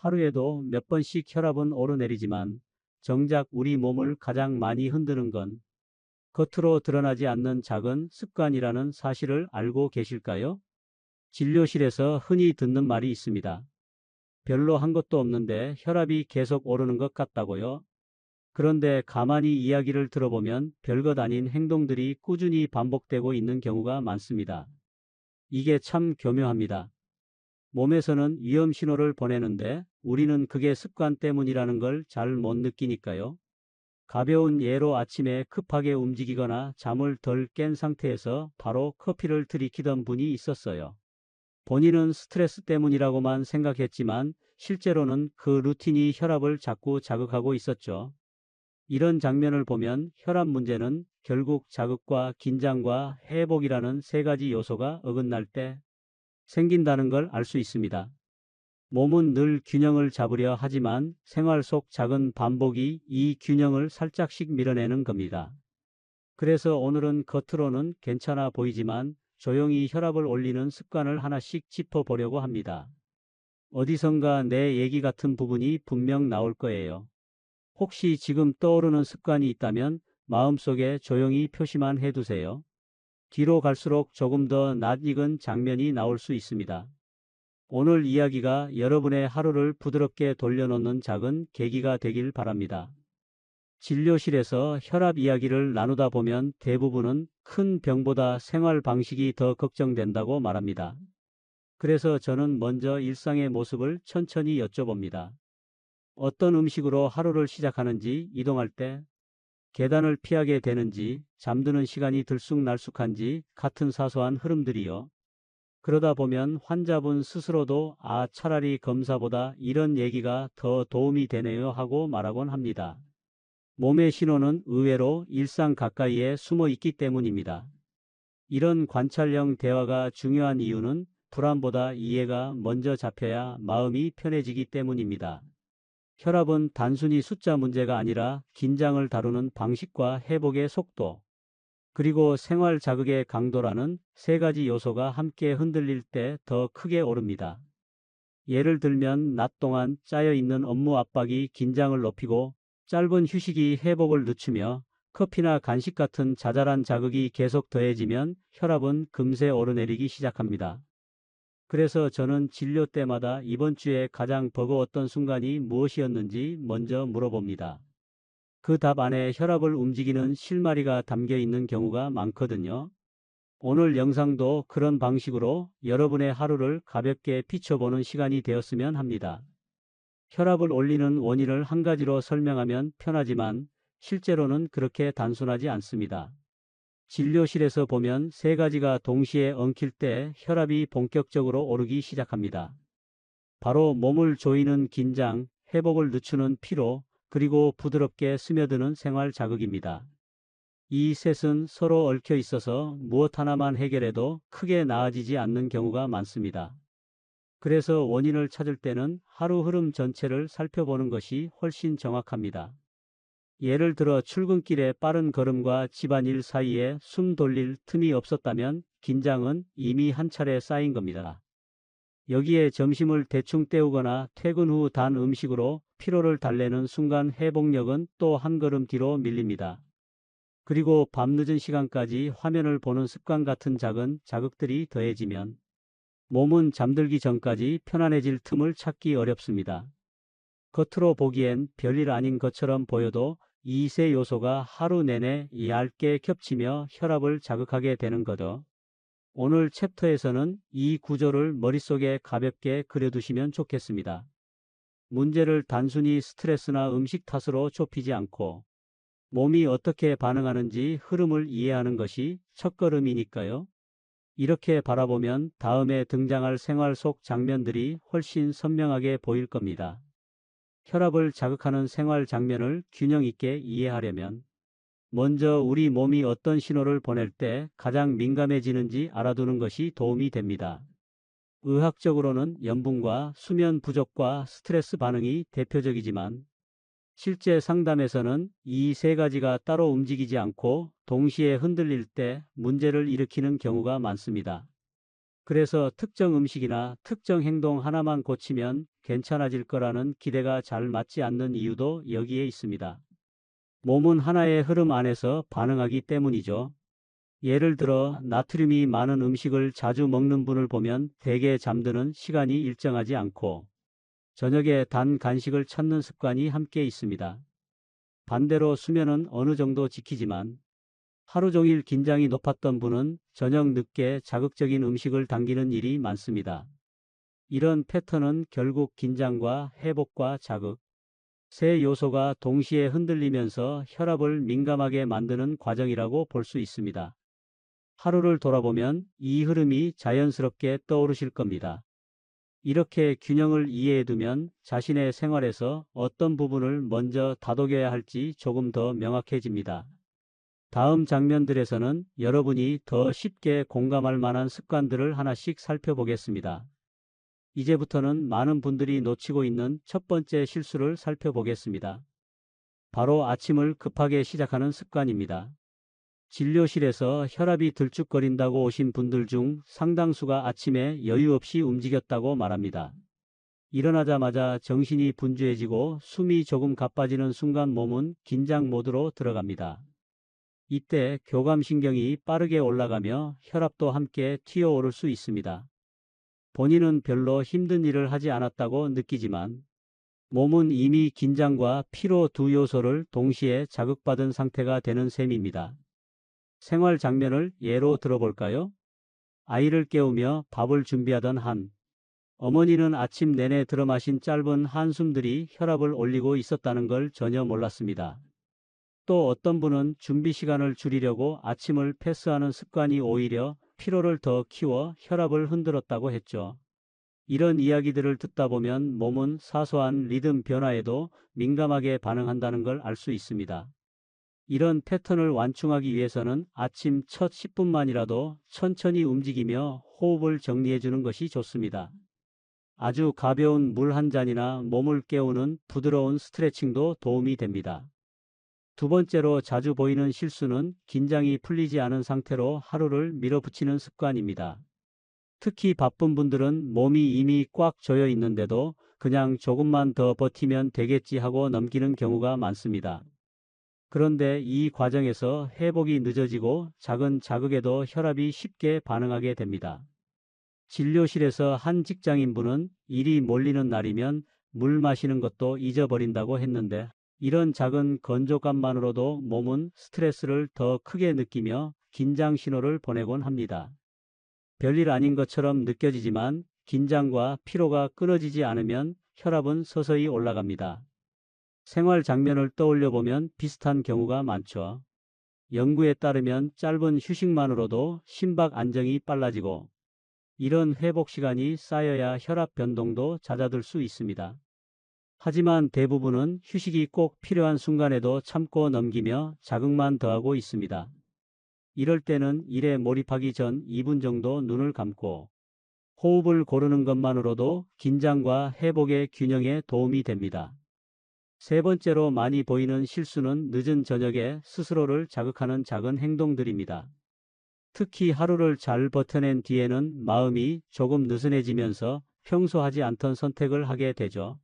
하루에도 몇 번씩 혈압은 오르내리지만 정작 우리 몸을 가장 많이 흔드는 건 겉으로 드러나지 않는 작은 습관이라는 사실을 알고 계실까요? 진료실에서 흔히 듣는 말이 있습니다. 별로 한 것도 없는데 혈압이 계속 오르는 것 같다고요? 그런데 가만히 이야기를 들어보면 별것 아닌 행동들이 꾸준히 반복되고 있는 경우가 많습니다. 이게 참 교묘합니다. 몸에서는 위험 신호를 보내는데 우리는 그게 습관 때문이라는 걸 잘 못 느끼니까요. 가벼운 예로 아침에 급하게 움직이거나 잠을 덜 깬 상태에서 바로 커피를 들이키던 분이 있었어요. 본인은 스트레스 때문이라고만 생각했지만 실제로는 그 루틴이 혈압을 자꾸 자극하고 있었죠. 이런 장면을 보면 혈압 문제는 결국 자극과 긴장과 회복이라는 세 가지 요소가 어긋날 때 생긴다는 걸 알 수 있습니다. 몸은 늘 균형을 잡으려 하지만 생활 속 작은 반복이 이 균형을 살짝씩 밀어내는 겁니다. 그래서 오늘은 겉으로는 괜찮아 보이지만 조용히 혈압을 올리는 습관을 하나씩 짚어보려고 합니다. 어디선가 내 얘기 같은 부분이 분명 나올 거예요. 혹시 지금 떠오르는 습관이 있다면 마음속에 조용히 표시만 해두세요. 뒤로 갈수록 조금 더 낯익은 장면이 나올 수 있습니다. 오늘 이야기가 여러분의 하루를 부드럽게 돌려놓는 작은 계기가 되길 바랍니다. 진료실에서 혈압 이야기를 나누다 보면 대부분은 큰 병보다 생활 방식이 더 걱정된다고 말합니다. 그래서 저는 먼저 일상의 모습을 천천히 여쭤봅니다. 어떤 음식으로 하루를 시작하는지, 이동할 때 계단을 피하게 되는지, 잠드는 시간이 들쑥날쑥한지 같은 사소한 흐름들이요. 그러다 보면 환자분 스스로도 차라리 검사보다 이런 얘기가 더 도움이 되네요 하고 말하곤 합니다. 몸의 신호는 의외로 일상 가까이에 숨어 있기 때문입니다. 이런 관찰형 대화가 중요한 이유는 불안보다 이해가 먼저 잡혀야 마음이 편해지기 때문입니다. 혈압은 단순히 숫자 문제가 아니라 긴장을 다루는 방식과 회복의 속도, 그리고 생활 자극의 강도라는 세 가지 요소가 함께 흔들릴 때 더 크게 오릅니다. 예를 들면 낮 동안 짜여 있는 업무 압박이 긴장을 높이고 짧은 휴식이 회복을 늦추며 커피나 간식 같은 자잘한 자극이 계속 더해지면 혈압은 금세 오르내리기 시작합니다. 그래서 저는 진료 때마다 이번 주에 가장 버거웠던 순간이 무엇이었는지 먼저 물어봅니다. 그 답 안에 혈압을 움직이는 실마리가 담겨 있는 경우가 많거든요. 오늘 영상도 그런 방식으로 여러분의 하루를 가볍게 비춰보는 시간이 되었으면 합니다. 혈압을 올리는 원인을 한 가지로 설명하면 편하지만 실제로는 그렇게 단순하지 않습니다. 진료실에서 보면 세 가지가 동시에 엉킬 때 혈압이 본격적으로 오르기 시작합니다. 바로 몸을 조이는 긴장, 회복을 늦추는 피로, 그리고 부드럽게 스며드는 생활 자극입니다. 이 셋은 서로 얽혀 있어서 무엇 하나만 해결해도 크게 나아지지 않는 경우가 많습니다. 그래서 원인을 찾을 때는 하루 흐름 전체를 살펴보는 것이 훨씬 정확합니다. 예를 들어 출근길에 빠른 걸음과 집안일 사이에 숨 돌릴 틈이 없었다면 긴장은 이미 한 차례 쌓인 겁니다. 여기에 점심을 대충 때우거나 퇴근 후 단 음식으로 피로를 달래는 순간 회복력은 또 한 걸음 뒤로 밀립니다. 그리고 밤늦은 시간까지 화면을 보는 습관 같은 작은 자극들이 더해지면 몸은 잠들기 전까지 편안해질 틈을 찾기 어렵습니다. 겉으로 보기엔 별일 아닌 것처럼 보여도 이 세 요소가 하루 내내 얇게 겹치며 혈압을 자극하게 되는 거죠. 오늘 챕터에서는 이 구조를 머릿속에 가볍게 그려두시면 좋겠습니다. 문제를 단순히 스트레스나 음식 탓으로 좁히지 않고 몸이 어떻게 반응하는지 흐름을 이해하는 것이 첫걸음이니까요. 이렇게 바라보면 다음에 등장할 생활 속 장면들이 훨씬 선명하게 보일 겁니다. 혈압을 자극하는 생활 장면을 균형 있게 이해하려면 먼저 우리 몸이 어떤 신호를 보낼 때 가장 민감해지는지 알아두는 것이 도움이 됩니다. 의학적으로는 염분과 수면 부족과 스트레스 반응이 대표적이지만 실제 상담에서는 이 세 가지가 따로 움직이지 않고 동시에 흔들릴 때 문제를 일으키는 경우가 많습니다. 그래서 특정 음식이나 특정 행동 하나만 고치면 괜찮아질 거라는 기대가 잘 맞지 않는 이유도 여기에 있습니다. 몸은 하나의 흐름 안에서 반응하기 때문이죠. 예를 들어 나트륨이 많은 음식을 자주 먹는 분을 보면 대개 잠드는 시간이 일정하지 않고 저녁에 단 간식을 찾는 습관이 함께 있습니다. 반대로 수면은 어느 정도 지키지만 하루 종일 긴장이 높았던 분은 저녁 늦게 자극적인 음식을 당기는 일이 많습니다. 이런 패턴은 결국 긴장과 회복과 자극, 세 요소가 동시에 흔들리면서 혈압을 민감하게 만드는 과정이라고 볼 수 있습니다. 하루를 돌아보면 이 흐름이 자연스럽게 떠오르실 겁니다. 이렇게 균형을 이해해두면 자신의 생활에서 어떤 부분을 먼저 다독여야 할지 조금 더 명확해집니다. 다음 장면들에서는 여러분이 더 쉽게 공감할 만한 습관들을 하나씩 살펴보겠습니다. 이제부터는 많은 분들이 놓치고 있는 첫 번째 실수를 살펴보겠습니다. 바로 아침을 급하게 시작하는 습관입니다. 진료실에서 혈압이 들쭉거린다고 오신 분들 중 상당수가 아침에 여유 없이 움직였다고 말합니다. 일어나자마자 정신이 분주해지고 숨이 조금 가빠지는 순간 몸은 긴장 모드로 들어갑니다. 이때 교감신경이 빠르게 올라가며 혈압도 함께 튀어오를 수 있습니다. 본인은 별로 힘든 일을 하지 않았다고 느끼지만 몸은 이미 긴장과 피로 두 요소를 동시에 자극받은 상태가 되는 셈입니다. 생활 장면을 예로 들어볼까요? 아이를 깨우며 밥을 준비하던 한 어머니는 아침 내내 들어마신 짧은 한숨들이 혈압을 올리고 있었다는 걸 전혀 몰랐습니다. 또 어떤 분은 준비 시간을 줄이려고 아침을 패스하는 습관이 오히려 피로를 더 키워 혈압을 흔들었다고 했죠. 이런 이야기들을 듣다 보면 몸은 사소한 리듬 변화에도 민감하게 반응한다는 걸 알 수 있습니다. 이런 패턴을 완충하기 위해서는 아침 첫 10분만이라도 천천히 움직이며 호흡을 정리해 주는 것이 좋습니다. 아주 가벼운 물 한 잔이나 몸을 깨우는 부드러운 스트레칭도 도움이 됩니다. 두 번째로 자주 보이는 실수는 긴장이 풀리지 않은 상태로 하루를 밀어붙이는 습관입니다. 특히 바쁜 분들은 몸이 이미 꽉 조여 있는데도 그냥 조금만 더 버티면 되겠지 하고 넘기는 경우가 많습니다. 그런데 이 과정에서 회복이 늦어지고 작은 자극에도 혈압이 쉽게 반응하게 됩니다. 진료실에서 한 직장인분은 일이 몰리는 날이면 물 마시는 것도 잊어버린다고 했는데 이런 작은 건조감만으로도 몸은 스트레스를 더 크게 느끼며 긴장 신호를 보내곤 합니다. 별일 아닌 것처럼 느껴지지만 긴장과 피로가 끊어지지 않으면 혈압은 서서히 올라갑니다. 생활 장면을 떠올려 보면 비슷한 경우가 많죠. 연구에 따르면 짧은 휴식만으로도 심박 안정이 빨라지고 이런 회복 시간이 쌓여야 혈압 변동도 잦아들 수 있습니다. 하지만 대부분은 휴식이 꼭 필요한 순간에도 참고 넘기며 자극만 더하고 있습니다. 이럴 때는 일에 몰입하기 전 2분 정도 눈을 감고 호흡을 고르는 것만으로도 긴장과 회복의 균형에 도움이 됩니다. 세 번째로 많이 보이는 실수는 늦은 저녁에 스스로를 자극하는 작은 행동들입니다. 특히 하루를 잘 버텨낸 뒤에는 마음이 조금 느슨해지면서 평소 하지 않던 선택을 하게 되죠.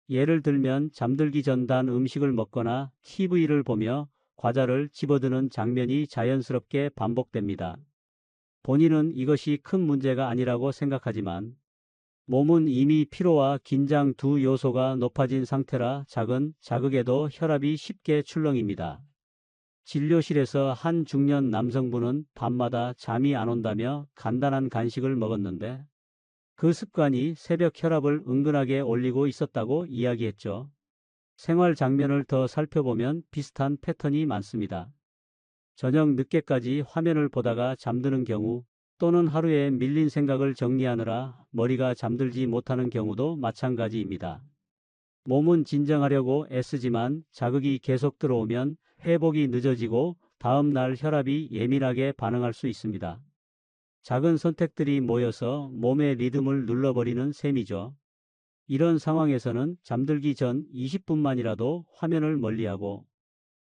예를 들면 잠들기 전 단 음식을 먹거나 TV를 보며 과자를 집어드는 장면이 자연스럽게 반복됩니다. 본인은 이것이 큰 문제가 아니라고 생각하지만 몸은 이미 피로와 긴장 두 요소가 높아진 상태라 작은 자극에도 혈압이 쉽게 출렁입니다. 진료실에서 한 중년 남성분은 밤마다 잠이 안 온다며 간단한 간식을 먹었는데 그 습관이 새벽 혈압을 은근하게 올리고 있었다고 이야기했죠. 생활 장면을 더 살펴보면 비슷한 패턴이 많습니다. 저녁 늦게까지 화면을 보다가 잠드는 경우 또는 하루에 밀린 생각을 정리하느라 머리가 잠들지 못하는 경우도 마찬가지입니다. 몸은 진정하려고 애쓰지만 자극이 계속 들어오면 회복이 늦어지고 다음 날 혈압이 예민하게 반응할 수 있습니다. 작은 선택들이 모여서 몸의 리듬을 눌러버리는 셈이죠. 이런 상황에서는 잠들기 전 20분만이라도 화면을 멀리하고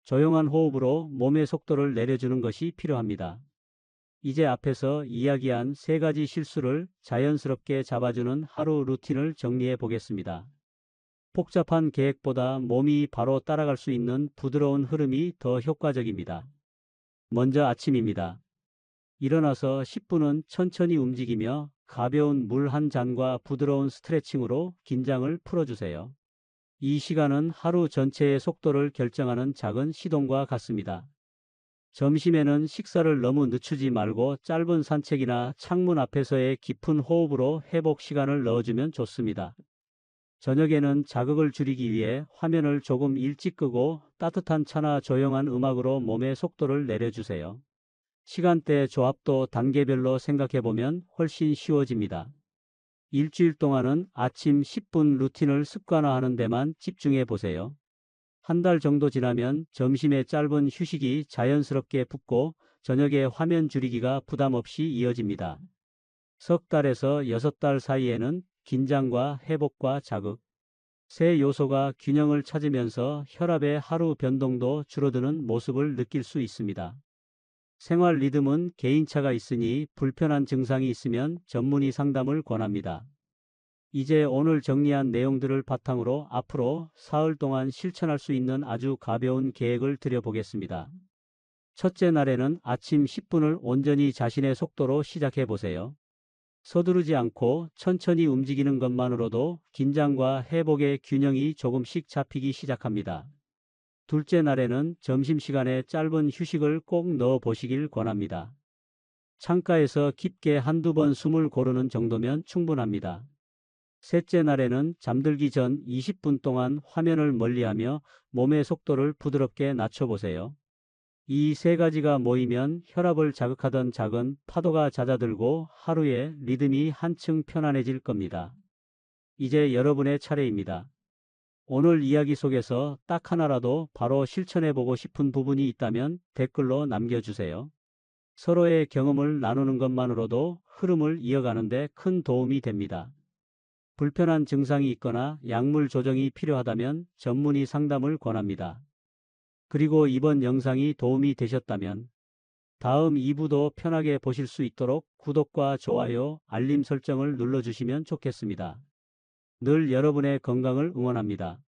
조용한 호흡으로 몸의 속도를 내려주는 것이 필요합니다. 이제 앞에서 이야기한 세 가지 실수를 자연스럽게 잡아주는 하루 루틴을 정리해 보겠습니다. 복잡한 계획보다 몸이 바로 따라갈 수 있는 부드러운 흐름이 더 효과적입니다. 먼저 아침입니다. 일어나서 10분은 천천히 움직이며 가벼운 물 한 잔과 부드러운 스트레칭으로 긴장을 풀어주세요. 이 시간은 하루 전체의 속도를 결정하는 작은 시동과 같습니다. 점심에는 식사를 너무 늦추지 말고 짧은 산책이나 창문 앞에서의 깊은 호흡으로 회복 시간을 넣어주면 좋습니다. 저녁에는 자극을 줄이기 위해 화면을 조금 일찍 끄고 따뜻한 차나 조용한 음악으로 몸의 속도를 내려주세요. 시간대 조합도 단계별로 생각해보면 훨씬 쉬워집니다. 일주일 동안은 아침 10분 루틴을 습관화하는 데만 집중해 보세요. 한 달 정도 지나면 점심에 짧은 휴식이 자연스럽게 붙고 저녁에 화면 줄이기가 부담 없이 이어집니다. 석 달에서 6달 사이에는 긴장과 회복과 자극, 세 요소가 균형을 찾으면서 혈압의 하루 변동도 줄어드는 모습을 느낄 수 있습니다. 생활 리듬은 개인차가 있으니 불편한 증상이 있으면 전문의 상담을 권합니다. 이제 오늘 정리한 내용들을 바탕으로 앞으로 사흘 동안 실천할 수 있는 아주 가벼운 계획을 드려보겠습니다. 첫째 날에는 아침 10분을 온전히 자신의 속도로 시작해 보세요. 서두르지 않고 천천히 움직이는 것만으로도 긴장과 회복의 균형이 조금씩 잡히기 시작합니다. 둘째 날에는 점심시간에 짧은 휴식을 꼭 넣어 보시길 권합니다. 창가에서 깊게 한두 번 숨을 고르는 정도면 충분합니다. 셋째 날에는 잠들기 전 20분 동안 화면을 멀리하며 몸의 속도를 부드럽게 낮춰보세요. 이 세 가지가 모이면 혈압을 자극하던 작은 파도가 잦아들고 하루의 리듬이 한층 편안해질 겁니다. 이제 여러분의 차례입니다. 오늘 이야기 속에서 딱 하나라도 바로 실천해보고 싶은 부분이 있다면 댓글로 남겨주세요. 서로의 경험을 나누는 것만으로도 흐름을 이어가는 데 큰 도움이 됩니다. 불편한 증상이 있거나 약물 조정이 필요하다면 전문의 상담을 권합니다. 그리고 이번 영상이 도움이 되셨다면 다음 2부도 편하게 보실 수 있도록 구독과 좋아요, 알림 설정을 눌러주시면 좋겠습니다. 늘 여러분의 건강을 응원합니다.